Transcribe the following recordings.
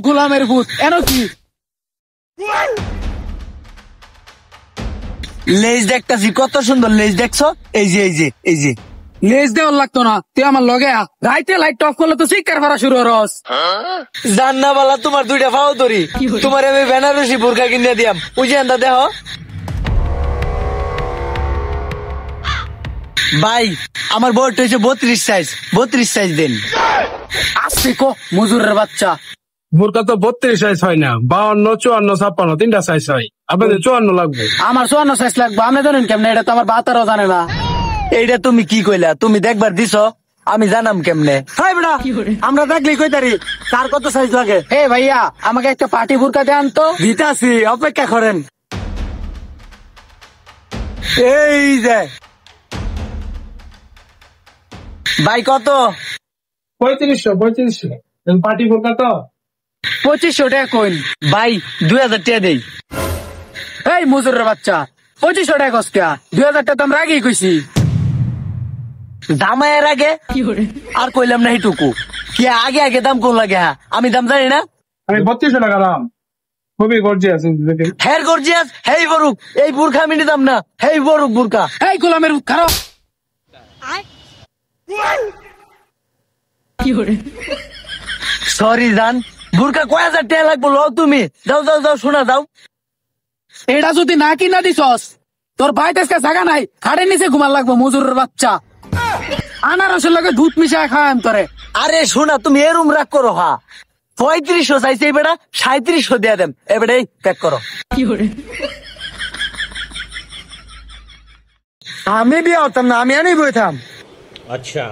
গোলামের ভূত এন কি লেজ দেখতাছি, কত সুন্দর লেজ দেখছো। এই যে এই যে এই যে লেজ দেওয়ার লাগতো না, তুই আমার লগে রাইতে লাইট অফ করলে তো শিকার করা শুরু রস। জান্না বালা তোমার দুইটা ফাও ধরি, তোমার আমি বেনারসি বোরকা কিনে দিয়াম। ওই যে আন্দা দেহ ভাই, আমার বউটা হচ্ছে 32 সাইজ, 32 সাইজ দেন। আসছে কো মজুরের বাচ্চা। বোরকা তো 32 সাইজ হয় না, 52, 54, 56 তিনটা সাইজ হয়। আপনাদের 54 লাগবে। আমার 54 সাইজ লাগবে, আপনি জানেন কেমনে? এটা তো আমার বাতারও জানে না। এইটা তুমি কি কইলা? তুমি দেখবার দিছো, আমি জানাম কেমনে? হাই বেটা, আমরা দেখলি কইতারি কার কত সাইজ লাগে। হে ভাইয়া, আমাকে একটা পার্টি বোরকা দেন তো। দিতাছি, অপেক্ষা করেন। এই যে ভাই কত? 3500 পার্টি বোরকা তো 2500 টাকা কইন। ভাই 2000 টাকা দেই। এই মজুরের বাচ্চা, 2500 টাকা কসকা, 2000 টাকা তো আমরা আগেই কইছি। দামায়ের আগে আর কইলাম না এইটুকু কি আগে আগে দাম কোন লাগে? হ্যাঁ আমি দাম জানি না। আমি 3200 টাকা দাম, খুবই গর্জিয়াস। হের গর্জিয়াস, হেই বরুক, এই বুরখা আমি নিতাম না। হেই বরুক বুরকা। এই গোলামের ভূত খারাপ। সরি জান, বুরকা কয় হাজার টাকা লাগবো? লও তুমি, যাও যাও যাও, শোনা যাও। এটা যদি না কিনা দিছস, তোর ভাই তেজকে জায়গা নাই, খাটের নিচে ঘুমার লাগবো মজুরের বাচ্চা। আনারসের লগে দুধ মিশায় খাওয়াম তোরে। আরে শোনা, তুমি এরম রাগ করো। হা 3500 চাইছে, এই বেটা 3700 দেয়া দেম। এবারে প্যাক করো। আমি বিয়ে হতাম না, আমি আনি বইতাম। अच्छा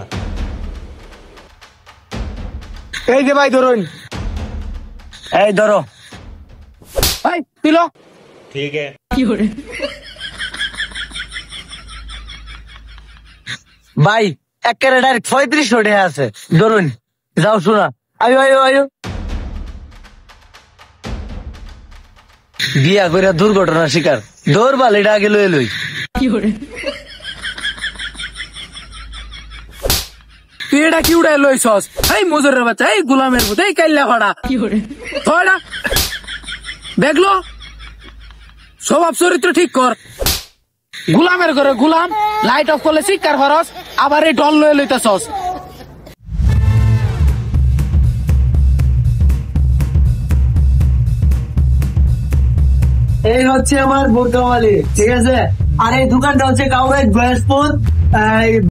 এই যে ভাই ধরুন, এই ধরো ভাই দিল। ठीक है ভাই, একেবারে ডাইরেক্ট 3500 টাকা আছে, ধরুন। যাও শোনা, আয়ো আয়ো আয়ো। বিয়া করে দুর্ঘটনার শিকার, দৌড়বাল এটা আগে লই লই। তুই এটা কি উড়াই লইছস? এই মজুরের বাচ্চা, এই গোলামের ভূত, এই কাইল্লা ফাড়া ফাড়া দেখলো। স্বভাব চরিত্র ঠিক কর। গোলামের ঘরে গোলাম, লাইট অফ করলে শিকার খরচ, আবার এই ডল লয়ে লইতেছস। এই হচ্ছে আমার বোরকাওয়ালি, ঠিক আছে। আর এই দোকানটা হচ্ছে কাউরাই গ্যাসপুর।